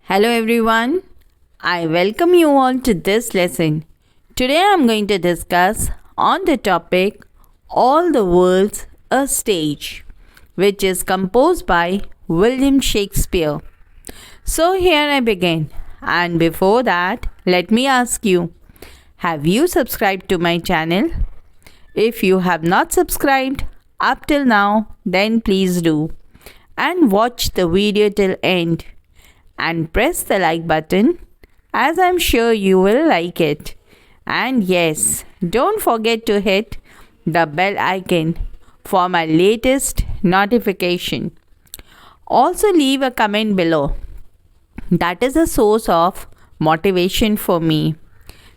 Hello everyone, I welcome you all to this lesson. Today I am going to discuss on the topic All the World's a Stage, which is composed by William Shakespeare. So here I begin, and before that let me ask you, have you subscribed to my channel? If you have not subscribed up till now, then please do and watch the video till end and press the like button as I'm sure you will like it. And yes, don't forget to hit the bell icon for my latest notification. Also leave a comment below. That is a source of motivation for me.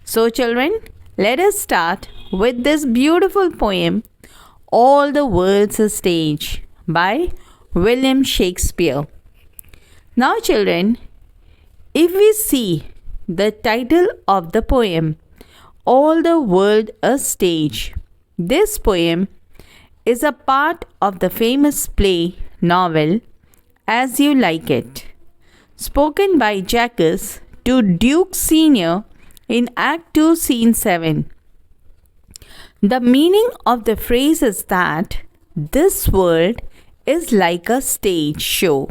So children, let us start with this beautiful poem All the World's a Stage by William Shakespeare. Now children, if we see the title of the poem, All the World a Stage, this poem is a part of the famous play novel As You Like It, spoken by Jacques to Duke Senior in Act 2, Scene 7. The meaning of the phrase is that this world is like a stage show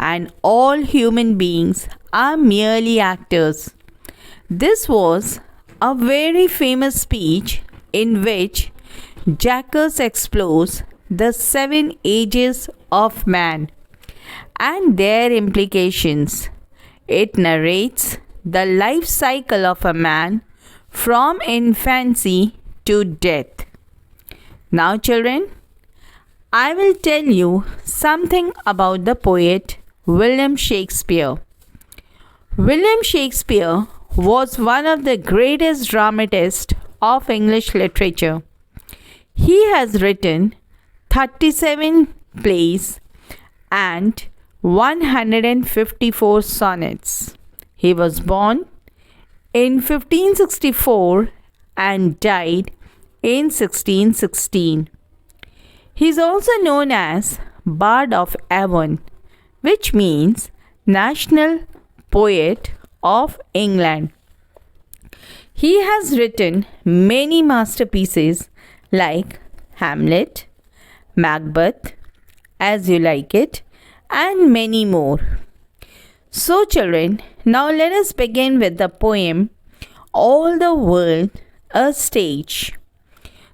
and all human beings are merely actors. This was a very famous speech in which Jacques explores the 7 ages of man and their implications. It narrates the life cycle of a man from infancy to death. Now children, I will tell you something about the poet William Shakespeare. William Shakespeare was one of the greatest dramatists of English literature. He has written 37 plays and 154 sonnets. He was born in 1564 and died in 1616. He is also known as Bard of Avon, which means National Poet of England. He has written many masterpieces like Hamlet, Macbeth, As You Like It, and many more. So children, now let us begin with the poem All the World a Stage.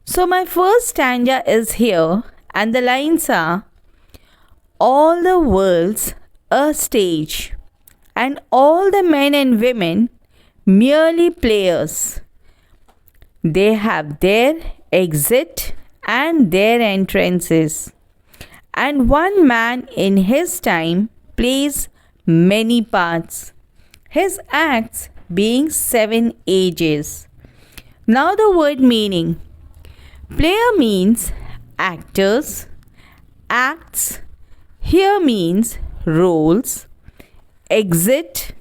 So my first stanza is here and the lines are All the world's a stage, and all the men and women merely players. They have their exit and their entrances, and one man in his time plays many parts, his acts being 7 ages. Now the word meaning. Player means actors, acts here means roles, exit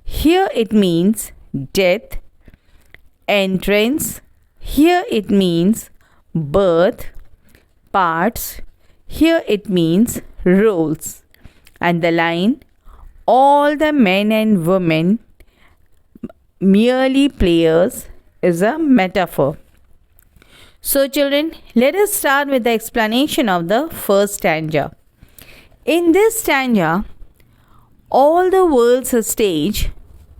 here it means death, entrance here it means birth, parts here it means roles, and the line all the men and women merely players is a metaphor. So children, let us start with the explanation of the first stanza. In this stanza, All the World's a Stage,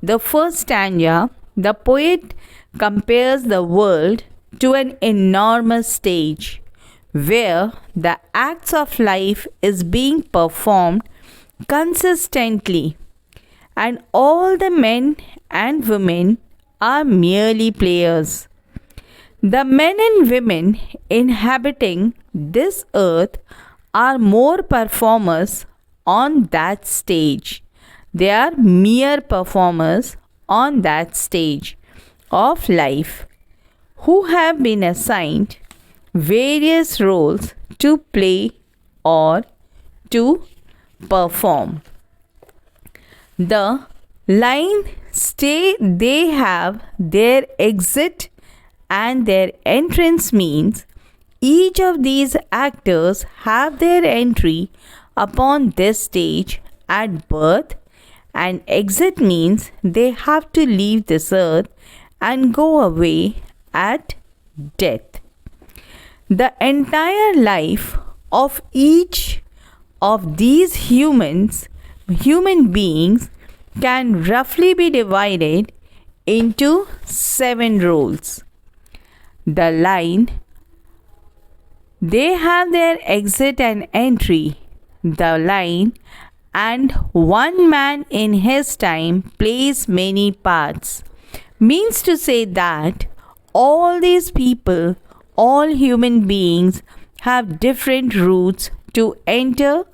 the first stanza, the poet compares the world to an enormous stage where the acts of life is being performed consistently and all the men and women are merely players. The men and women inhabiting this earth are more performers on that stage. They are mere performers on that stage of life who have been assigned various roles to play or to perform. The line stay they have their exit and their entrance means each of these actors have their entry upon this stage at birth and exit means they have to leave this earth and go away at death. The entire life of each of these human beings can roughly be divided into 7 roles. The line, they have their exit and entry. The line, and one man in his time plays many parts, means to say that all these people, all human beings, have different routes to enter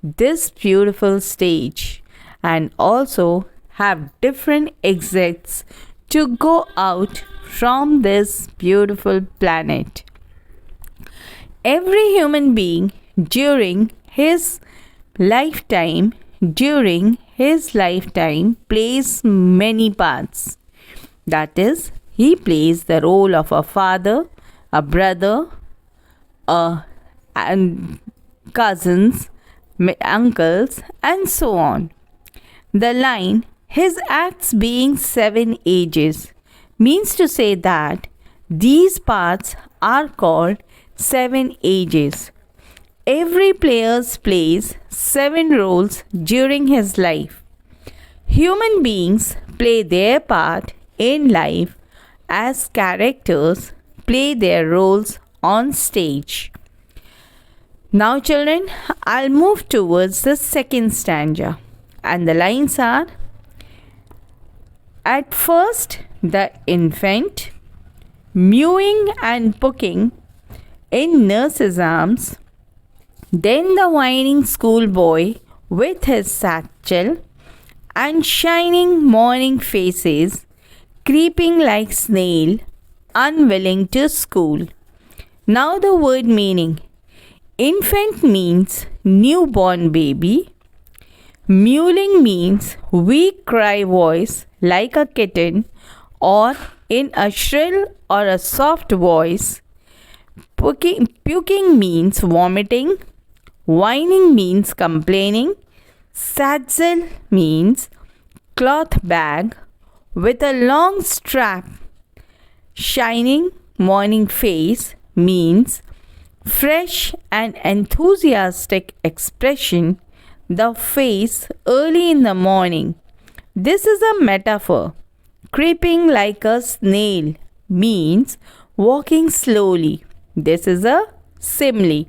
this beautiful stage and also have different exits to go out from this beautiful planet. Every human being during his lifetime plays many parts. That is, he plays the role of a father, a brother, and cousins, uncles, and so on. The line, his acts being 7 ages, means to say that these parts are called 7 ages. Every player plays 7 roles during his life. Human beings play their part in life as characters play their roles on stage. Now children, I'll move towards the second stanza, and the lines are: at first the infant, mewing and pucking in nurse's arms, then the whining schoolboy with his satchel and shining morning faces, creeping like snail, unwilling to school. Now the word meaning. Infant means newborn baby. Mewling means weak cry voice like a kitten or in a shrill or a soft voice. Puking means vomiting. Whining means complaining. Satchel means cloth bag with a long strap. Shining morning face means fresh and enthusiastic expression, the face early in the morning. This is a metaphor. Creeping like a snail means walking slowly. This is a simile.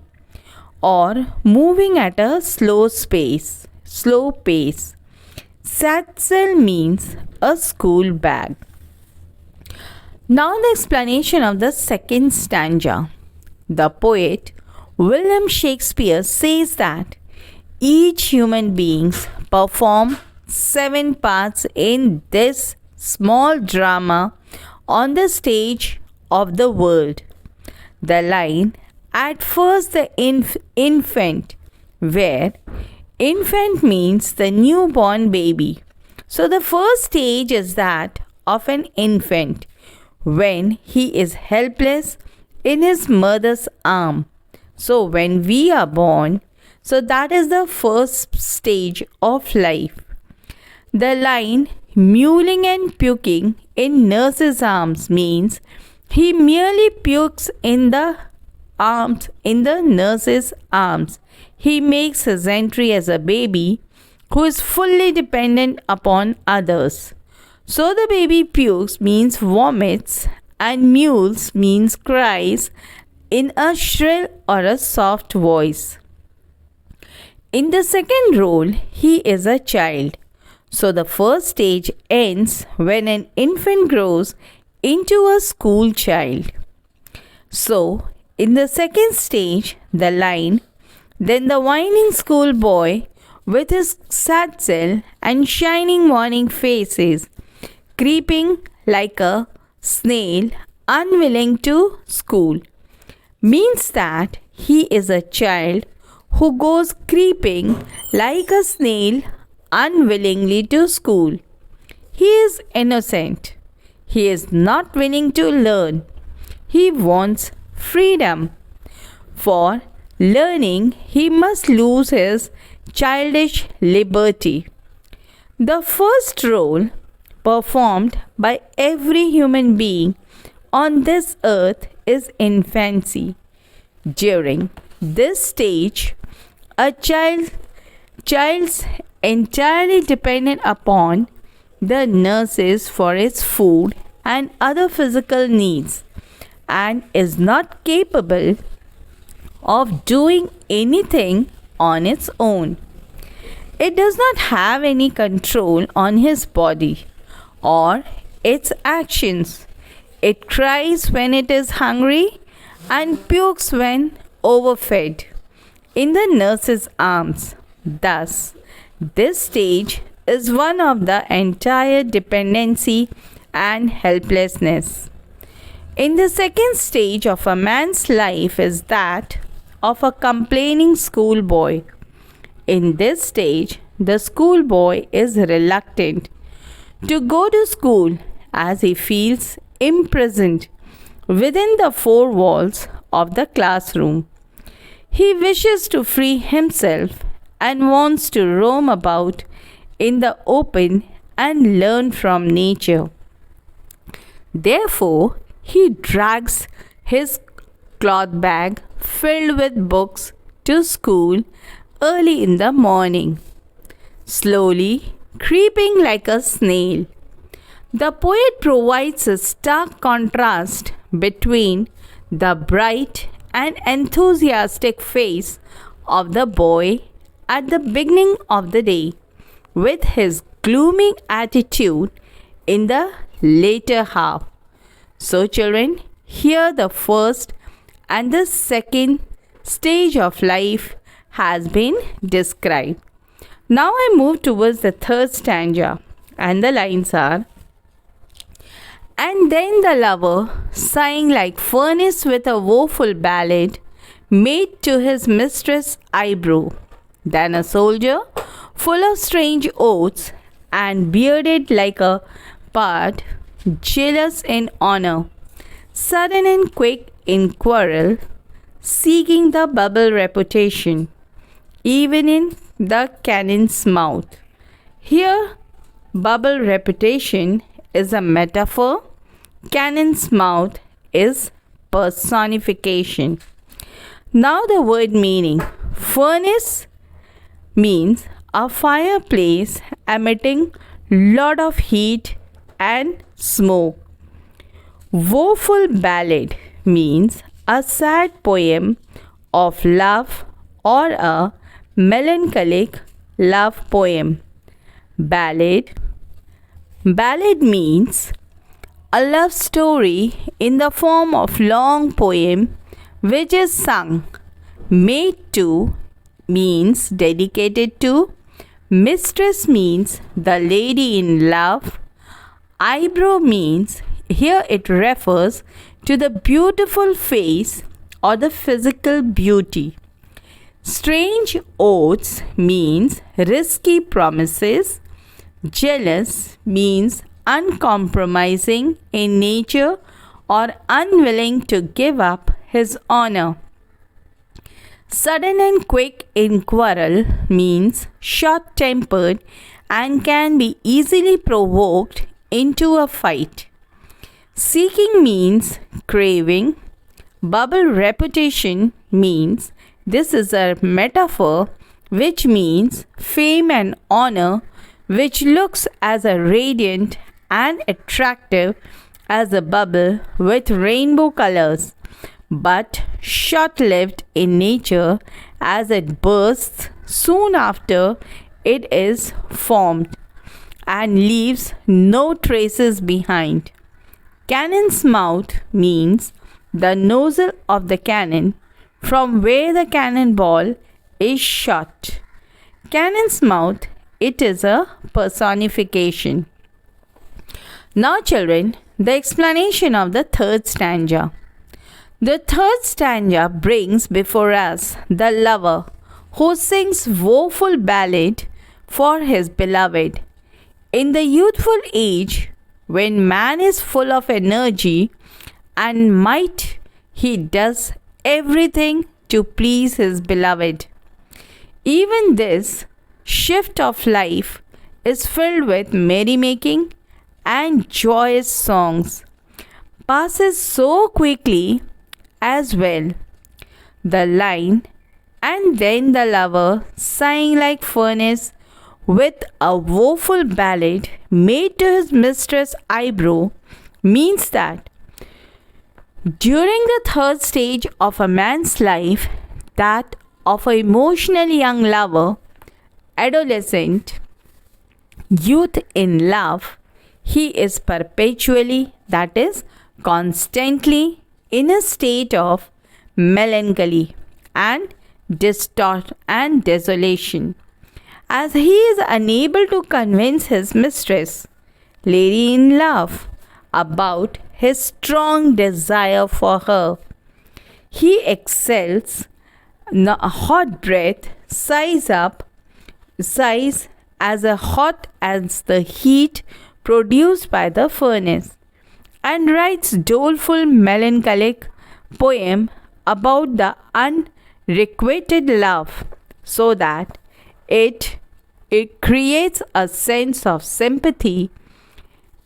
Or moving at a slow pace. Satchel means a school bag. Now the explanation of the second stanza. The poet William Shakespeare says that each human beings perform 7 parts in this small drama on the stage of the world. The line, at first the infant, where infant means the newborn baby. So the first stage is that of an infant when he is helpless in his mother's arm. So when we are born, so that is the first stage of life. The line mewling and puking in nurse's arms means he merely pukes in the nurse's arms. He makes his entry as a baby who is fully dependent upon others. So the baby pukes means vomits, and mews means cries in a shrill or a soft voice. In the second role, he is a child. So the first stage ends when an infant grows into a school child. So in the second stage, the line, then the whining schoolboy with his satchel and shining morning faces, creeping like a snail, unwilling to school, means that he is a child who goes creeping like a snail unwillingly to school. He is innocent. He is not willing to learn. He wants freedom. For learning, he must lose his childish liberty. The first role performed by every human being on this earth is infancy. During this stage, a child's entirely dependent upon the nurses for its food and other physical needs and is not capable of doing anything on its own. It does not have any control on his body or its actions. It cries when it is hungry and pukes when overfed in the nurse's arms. Thus, this stage is one of the entire dependency and helplessness. In the second stage of a man's life is that of a complaining schoolboy. In this stage, the schoolboy is reluctant to go to school as he feels imprisoned within the four walls of the classroom. He wishes to free himself and wants to roam about in the open and learn from nature. Therefore, he drags his cloth bag filled with books to school early in the morning, slowly creeping like a snail. The poet provides a stark contrast between the bright and enthusiastic face of the boy at the beginning of the day with his gloomy attitude in the later half. So, children, here the first and the second stage of life has been described. Now I move towards the third stanza, and the lines are: and then the lover, sighing like furnace with a woeful ballad, made to his mistress eyebrow. Then a soldier, full of strange oaths, and bearded like a pard, jealous in honor, sudden and quick in quarrel, seeking the bubble reputation, even in the cannon's mouth. Here, bubble reputation is a metaphor, cannon's mouth is personification. Now the word meaning. Furnace means a fireplace emitting lot of heat and smoke. Woeful ballad means a sad poem of love or a melancholic love poem. Ballad means a love story in the form of long poem which is sung. Made to means dedicated to. Mistress means the lady in love. Eyebrow means here it refers to the beautiful face or the physical beauty. Strange oaths means risky promises. Jealous means uncompromising in nature or unwilling to give up his honor. Sudden and quick in quarrel means short-tempered and can be easily provoked into a fight. Seeking means craving. Bubble reputation means this is a metaphor which means fame and honor, which looks as a radiant and attractive as a bubble with rainbow colors, but short-lived in nature as it bursts soon after it is formed and leaves no traces behind. Cannon's mouth means the nozzle of the cannon from where the cannonball is shot. Cannon's mouth, it is a personification. Now children, the explanation of the third stanza. The third stanza brings before us the lover who sings woeful ballad for his beloved. In the youthful age, when man is full of energy and might, he does everything to please his beloved. Even this shift of life is filled with merrymaking and joyous songs, passes so quickly as well. The line, and then the lover, sighing like furnace, with a woeful ballad made to his mistress' eyebrow, means that during the third stage of a man's life, that of an emotional young lover, adolescent, youth in love, he is perpetually, that is, constantly in a state of melancholy and desolation, as he is unable to convince his mistress, lady in love, about his strong desire for her. He exhales a hot breath, sighs as hot as the heat produced by the furnace, and writes doleful melancholic poem about the unrequited love, so that it creates a sense of sympathy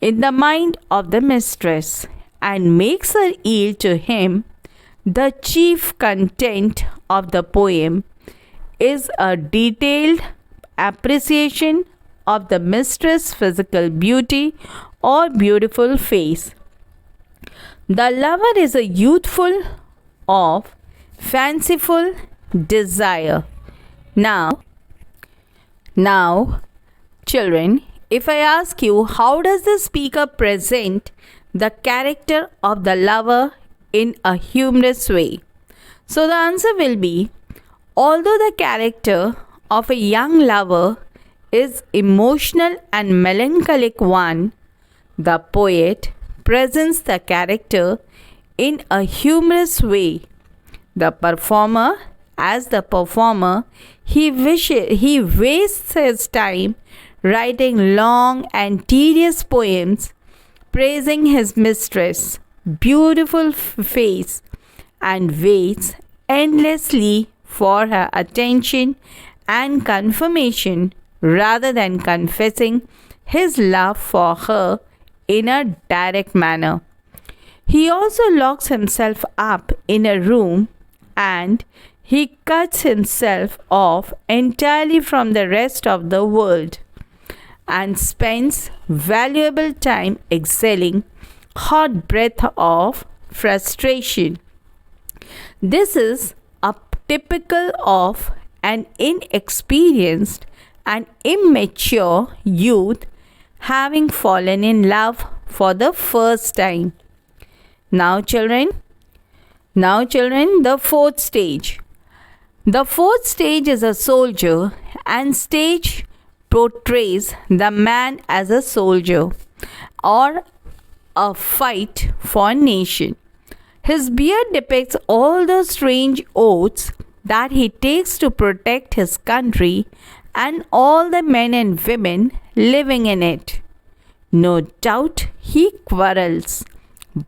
in the mind of the mistress and makes her yield to him. The chief content of the poem is a detailed appreciation of the mistress' physical beauty or beautiful face. The lover is a youthful of fanciful desire. Now, children, if I ask you, how does the speaker present the character of the lover in a humorous way? So the answer will be, although the character of a young lover is emotional and melancholic one, the poet presents the character in a humorous way. The performer, as the performer, he wastes his time writing long and tedious poems praising his mistress' beautiful face, and waits endlessly for her attention and confirmation rather than confessing his love for her in a direct manner. He also locks himself up in a room and he cuts himself off entirely from the rest of the world and spends valuable time exhaling hot breath of frustration. This is a typical of an inexperienced and immature youth having fallen in love for the first time. Now children, the fourth stage. The fourth stage is a soldier, and stage portrays the man as a soldier or a fight for nation. His beard depicts all the strange oaths that he takes to protect his country and all the men and women living in it. No doubt he quarrels,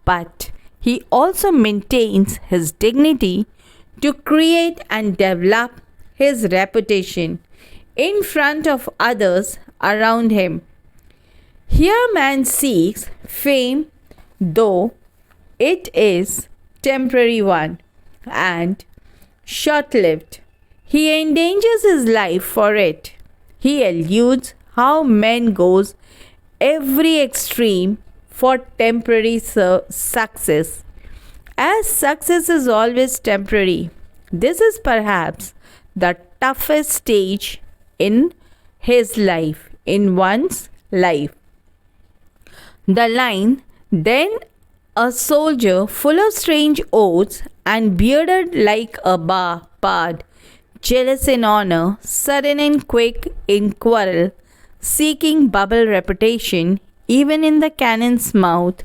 but he also maintains his dignity to create and develop his reputation in front of others around him. Here man seeks fame, though it is temporary one and short-lived. He endangers his life for it. He alludes how man goes every extreme for temporary success. As success is always temporary, this is perhaps the toughest stage in his life, in one's life. The line, then a soldier full of strange oaths and bearded like a bard, jealous in honor, sudden and quick in quarrel, seeking bubble reputation even in the cannon's mouth,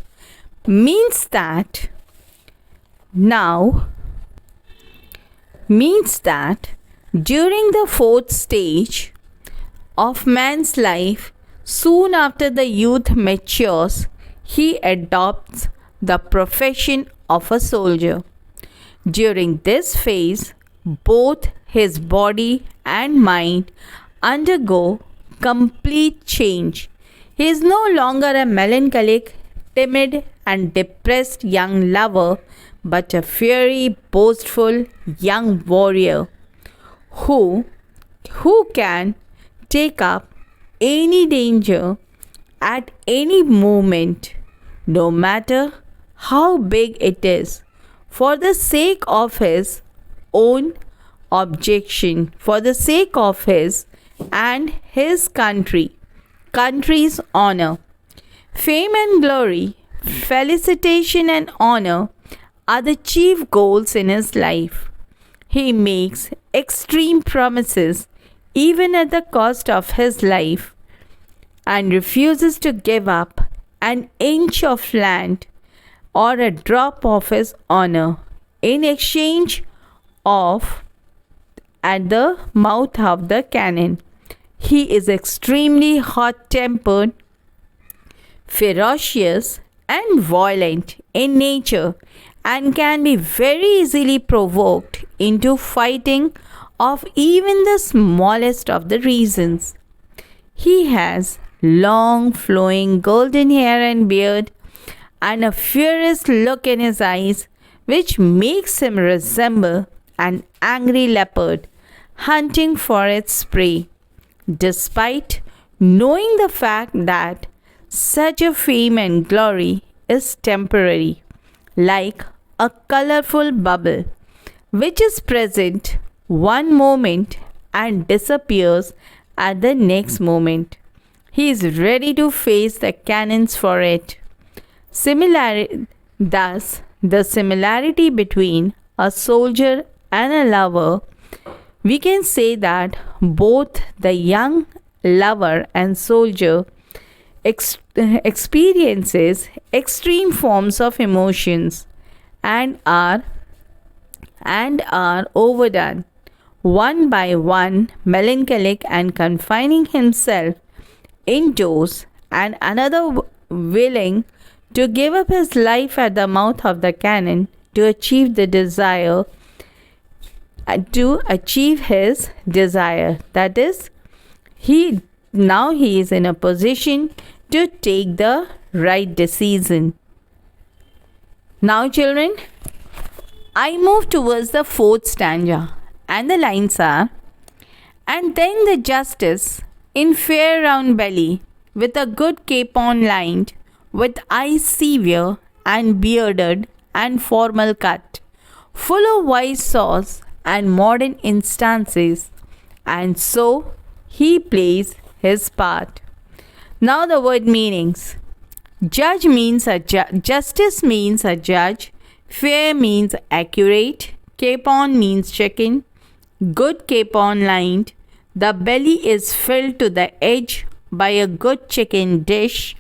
means that during the fourth stage of man's life, soon after the youth matures, he adopts the profession of a soldier. During this phase, both his body and mind undergo complete change. He is no longer a melancholic, timid, and depressed young lover, but a fiery, boastful young warrior who, who can take up any danger at any moment, no matter how big it is, for the sake of his own objection, for the sake of his and his country's honor. Fame and glory, felicitation and honor are the chief goals in his life. He makes extreme promises even at the cost of his life and refuses to give up an inch of land or a drop of his honor in exchange of at the mouth of the cannon. He is extremely hot tempered, ferocious, and violent in nature and can be very easily provoked into fighting of even the smallest of the reasons. He has long flowing golden hair and beard and a furious look in his eyes which makes him resemble an angry leopard hunting for its prey, despite knowing the fact that such a fame and glory is temporary, like a colorful bubble, which is present one moment and disappears at the next moment. He is ready to face the cannons for it. Thus, the similarity between a soldier and a lover, we can say that both the young lover and soldier experiences extreme forms of emotions and are overdone one by one, melancholic and confining himself indoors, and another willing to give up his life at the mouth of the cannon to achieve the desire, to achieve his desire. That is, he is in a position to take the right decision. Now, children, I move towards the fourth stanza, and the lines are: and then the justice in fair round belly, with a good capon lined, with eyes severe and bearded and formal cut, full of wise saws and modern instances, and so he plays his part. Now the word meanings. Judge means a justice means a judge, fair means accurate, capon means chicken, good capon lined, the belly is filled to the edge by a good chicken dish,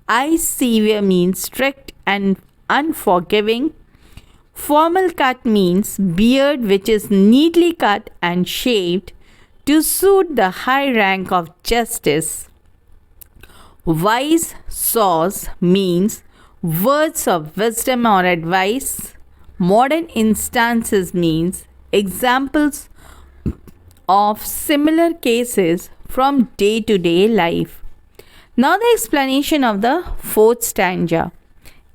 eyes severe means strict and unforgiving, formal cut means beard which is neatly cut and shaved to suit the high rank of justice. Wise saws means words of wisdom or advice. Modern instances means examples of similar cases from day-to-day life. Now the explanation of the fourth stanza.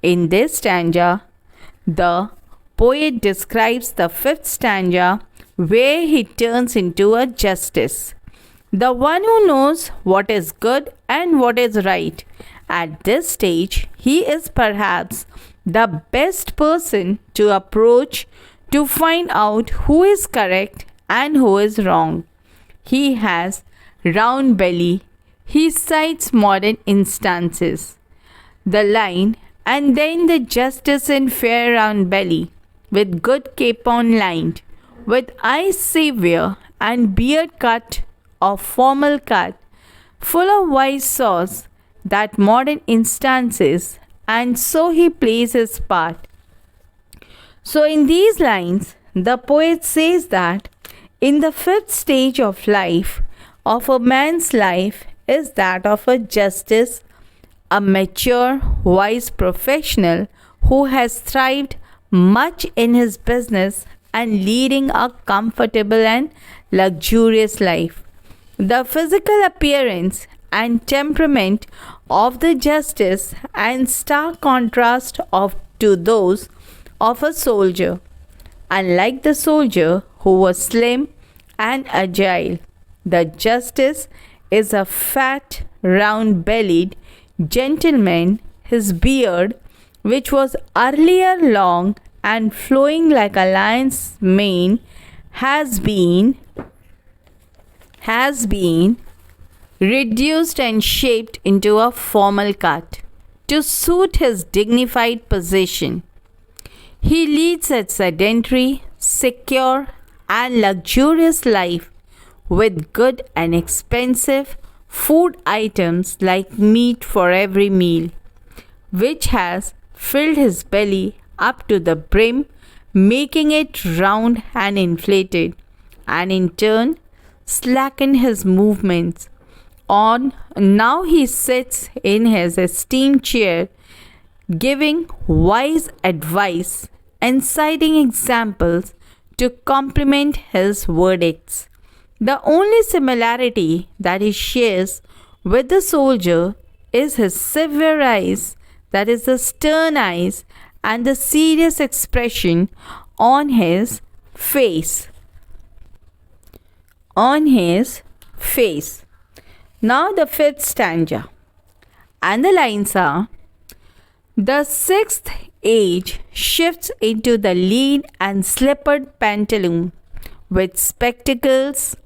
In this stanza, the poet describes the fifth stanza where he turns into a justice, the one who knows what is good and what is right. At this stage, he is perhaps the best person to approach to find out who is correct and who is wrong. He has round belly. He cites modern instances. The line, and then the justice in fair round belly, with good capon lined, with eyes severe and beard cut of formal cut, full of wise saws, that modern instances, and so he plays his part. So in these lines, the poet says that in the fifth stage of life, of a man's life, is that of a justice, a mature, wise professional who has thrived much in his business and leading a comfortable and luxurious life. The physical appearance and temperament of the justice and stark contrast of to those of a soldier. Unlike the soldier who was slim and agile, the justice is a fat, round bellied gentleman. His beard, which was earlier long and flowing like a lion's mane, has been reduced and shaped into a formal cut to suit his dignified position. He leads a sedentary, secure, and luxurious life with good and expensive food items like meat for every meal, which has filled his belly up to the brim, making it round and inflated, and in turn slackened his movements. On now he sits in his esteemed chair, giving wise advice and citing examples to complement his verdicts. The only similarity that he shares with the soldier is his severe eyes, that is, the stern eyes, and the serious expression on his face. On his face. Now, the fifth stanza. And the lines are: the sixth age shifts into the lean and slippered pantaloon with spectacles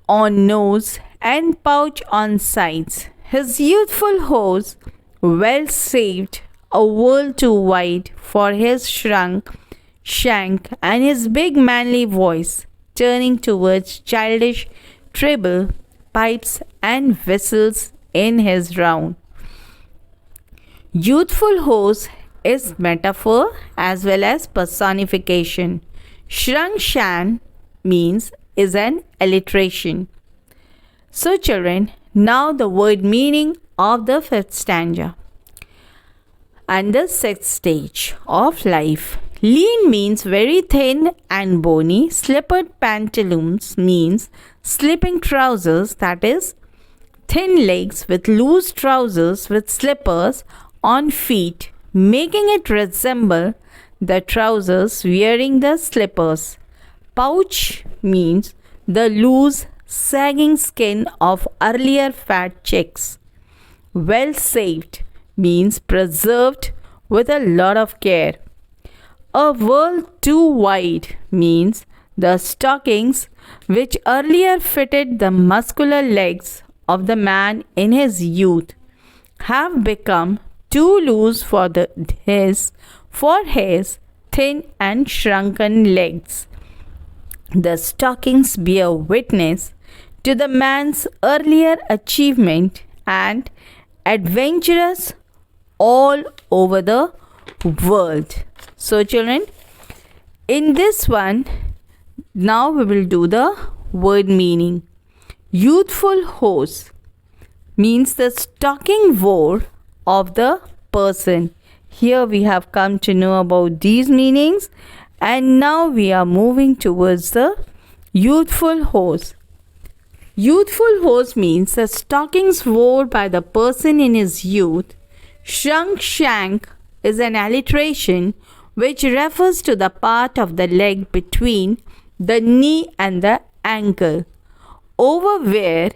on nose and pouch on sides. His youthful horse, well saved, a world too wide for his shank, and his big manly voice, turning towards childish treble pipes and whistles in his round. Youthful horse is metaphor as well as personification. Shrunk shan means is an alliteration. So children, now the word meaning of the fifth stanza. And the sixth stage of life. Lean means very thin and bony. Slippered pantaloons means slipping trousers, that is, thin legs with loose trousers with slippers on feet, making it resemble the trousers wearing the slippers. Pouch means the loose, sagging skin of earlier fat chicks. Well saved means preserved with a lot of care. A world too wide means the stockings which earlier fitted the muscular legs of the man in his youth have become too loose for his thin and shrunken legs. The stockings bear witness to the man's earlier achievement and adventurous all over the world. So children, in this one, now we will do the word meaning. Youthful horse means the stocking wore of the person. Here we have come to know about these meanings, and now we are moving towards the youthful horse. Youthful horse means the stockings wore by the person in his youth. Shrunk shank is an alliteration which refers to the part of the leg between the knee and the ankle, over which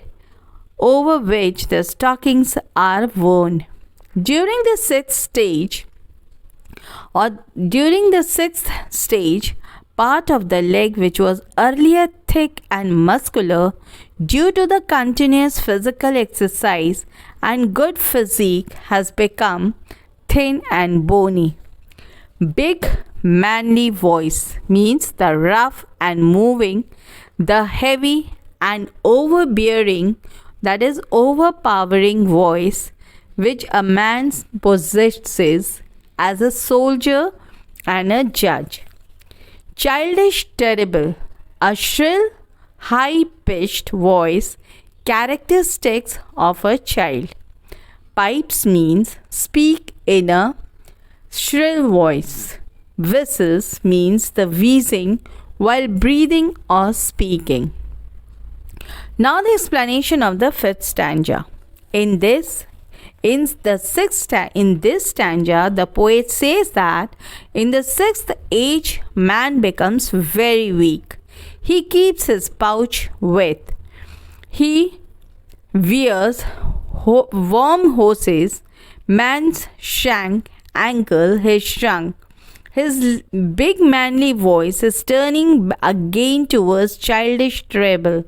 the stockings are worn. During the sixth stage, part of the leg which was earlier thick and muscular due to the continuous physical exercise and good physique has become thin and bony. Big manly voice means the rough and moving, the heavy and overbearing, that is overpowering voice which a man possesses as a soldier and a judge. Childish terrible, a shrill, high-pitched voice, characteristics of a child. Pipes means speak in a shrill voice. Whistles means the wheezing while breathing or speaking. Now the explanation of the fifth stanza. In this in this stanza, the poet says that in the sixth age, man becomes very weak. He keeps his pouch with. He wears warm horses. Man's shank ankle his shrunk. His big manly voice is turning again towards childish treble.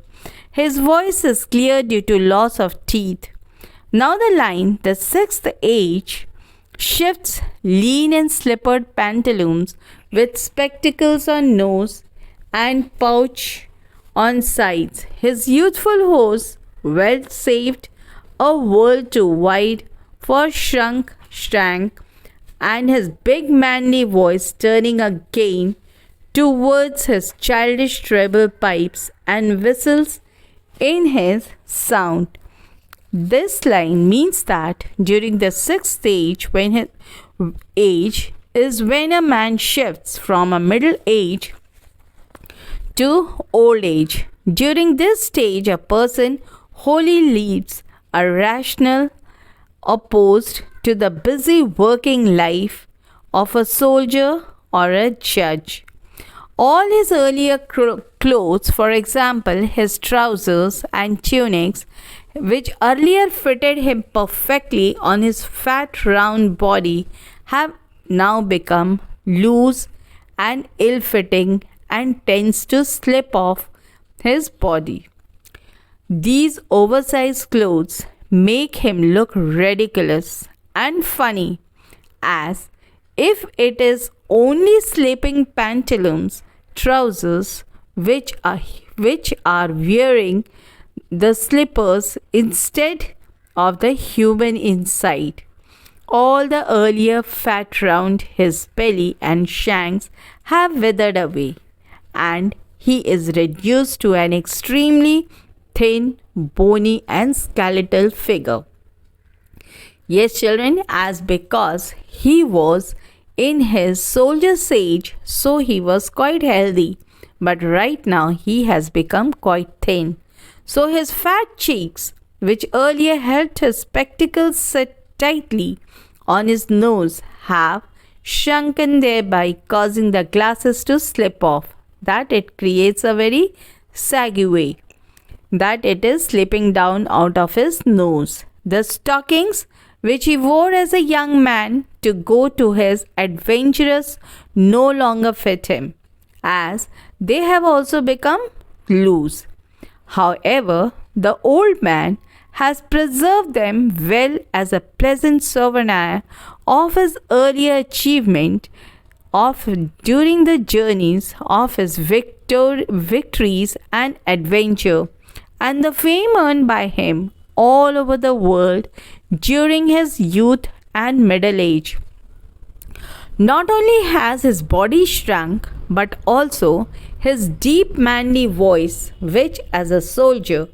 His voice is clear due to loss of teeth. Now the line, the sixth age, shifts lean and slippered pantaloons with spectacles on nose and pouch on sides. His youthful horse, well saved, a world too wide for shrunk shrank, and his big manly voice turning again towards his childish treble pipes and whistles in his sound. This line means that during the sixth stage, age is when a man shifts from a middle age to old age. During this stage, a person wholly leaves a rational opposed to the busy working life of a soldier or a judge. All his earlier clothes, for example, his trousers and tunics, which earlier fitted him perfectly on his fat round body, have now become loose and ill-fitting and tends to slip off his body. These oversized clothes make him look ridiculous and funny, as if it is only sleeping pantaloons, trousers, which are wearing the slippers instead of the human inside. All the earlier fat round his belly and shanks have withered away, and he is reduced to an extremely thin, bony and skeletal figure. Yes, children, as because he was in his soldier's age, so he was quite healthy, but right now he has become quite thin. So his fat cheeks, which earlier helped his spectacles sit tightly on his nose, have shrunken thereby causing the glasses to slip off, that it creates a very saggy way, that it is slipping down out of his nose. The stockings which he wore as a young man to go to his adventures no longer fit him, as they have also become loose. However, the old man has preserved them well as a pleasant souvenir of his earlier achievement during the journeys of his victories and adventure, and the fame earned by him all over the world during his youth and middle age. Not only has his body shrunk, but also his deep manly voice, which as a soldier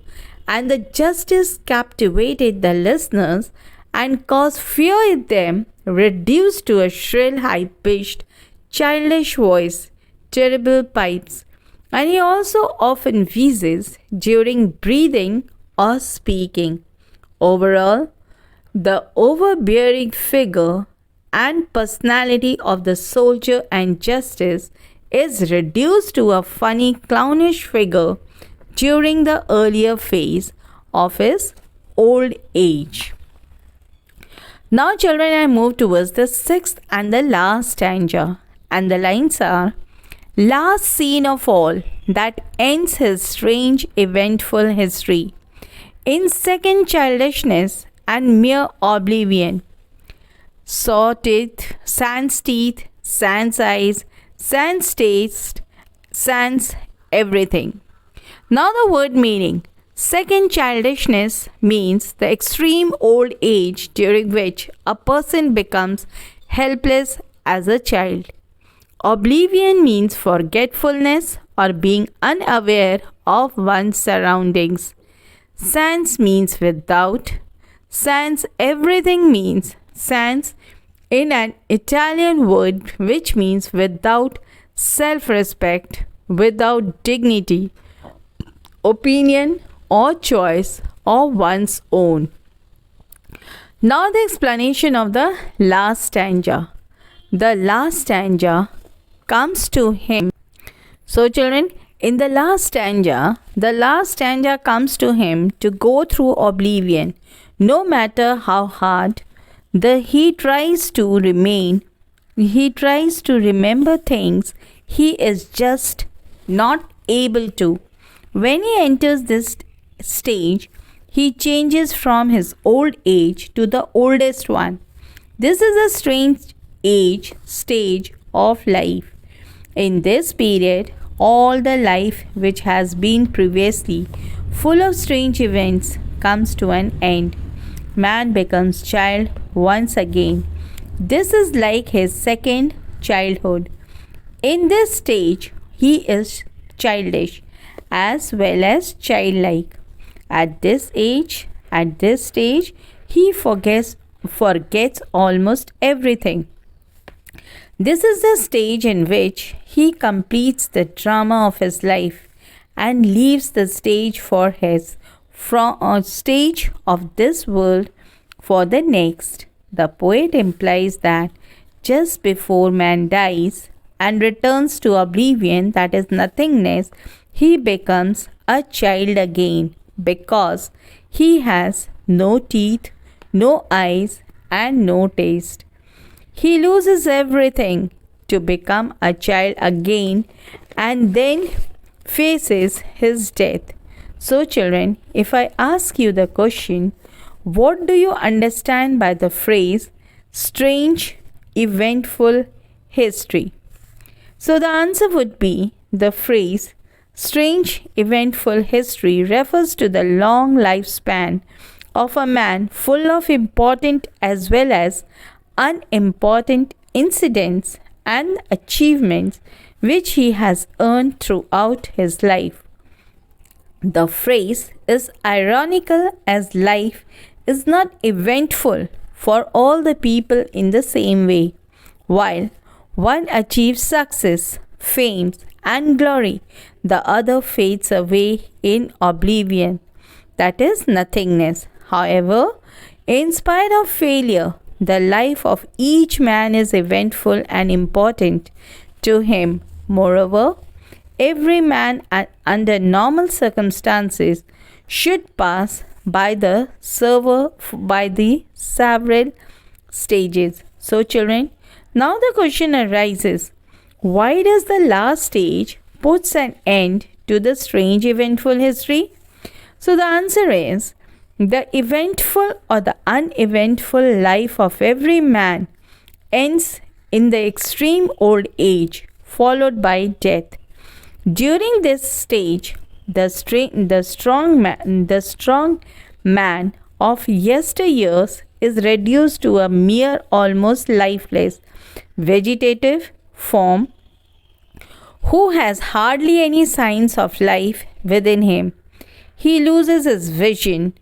and the justice captivated the listeners and caused fear in them, reduced to a shrill, high-pitched, childish voice, terrible pipes, and he also often wheezes during breathing or speaking. Overall, the overbearing figure and personality of the soldier and justice is reduced to a funny, clownish figure during the earlier phase of his old age. Now, children, I move towards the sixth and the last stanza, and the lines are: last scene of all that ends his strange, eventful history, in second childishness and mere oblivion. Saw teeth, sans teeth, sans eyes, sans taste, sans everything. Now the word meaning. Second childishness means the extreme old age during which a person becomes helpless as a child. Oblivion means forgetfulness or being unaware of one's surroundings. Sans means without. Sans everything means sans in an Italian word which means without self-respect, without dignity, opinion, or choice of one's own. Now, the explanation of the last stanza. The last stanza comes to him. So, children, in the last stanza comes to him to go through oblivion, no matter how hard. He tries to remember things he is just not able to. When he enters this stage, he changes from his old age to the oldest one. This is a strange stage of life. In this period, all the life which has been previously full of strange events comes to an end. Man becomes child once again. This is like his second childhood. In this stage, he is childish as well as childlike. At this stage, he forgets almost everything. This is the stage in which he completes the drama of his life and leaves the stage from a stage of this world for the next. The poet implies that just before man dies and returns to oblivion, that is nothingness, he becomes a child again because he has no teeth, no eyes, and no taste. He loses everything to become a child again and then faces his death. So, children, if I ask you the question, what do you understand by the phrase strange, eventful history? So, the answer would be the phrase strange, eventful history refers to the long lifespan of a man full of important as well as unimportant incidents and achievements which he has earned throughout his life. The phrase is ironical as life is not eventful for all the people in the same way. While one achieves success, fame, and glory, the other fades away in oblivion, that is nothingness. However, in spite of failure, the life of each man is eventful and important to him. Moreover, every man under normal circumstances should pass by the several stages. So, children, now the question arises, why does the last stage puts an end to the strange eventful history? So, the answer is, the eventful or the uneventful life of every man ends in the extreme old age, followed by death. During this stage, the strong man of yesteryears is reduced to a mere almost lifeless vegetative form who has hardly any signs of life within him. He loses his vision,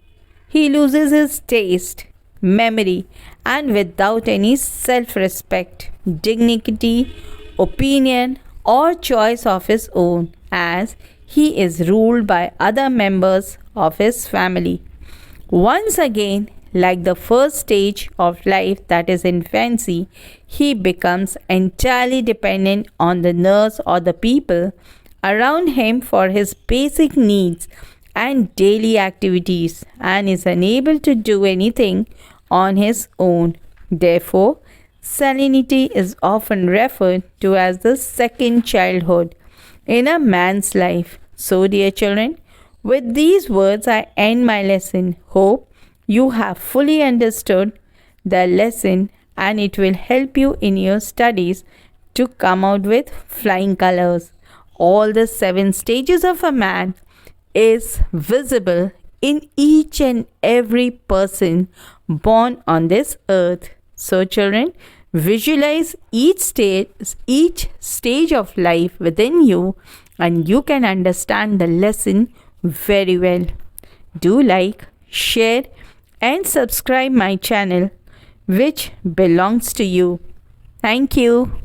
he loses his taste, memory, and without any self-respect, dignity, opinion, or choice of his own, as he is ruled by other members of his family. Once again, like the first stage of life, that is infancy, he becomes entirely dependent on the nurse or the people around him for his basic needs and daily activities and is unable to do anything on his own. Therefore, salinity is often referred to as the second childhood in a man's life. So, dear children, with these words I end my lesson. Hope you have fully understood the lesson and it will help you in your studies to come out with flying colors. All the 7 stages of a man is visible in each and every person born on this earth. So, children, visualize each stage of life within you and you can understand the lesson very well. Do like, share and subscribe my channel which belongs to you. Thank you.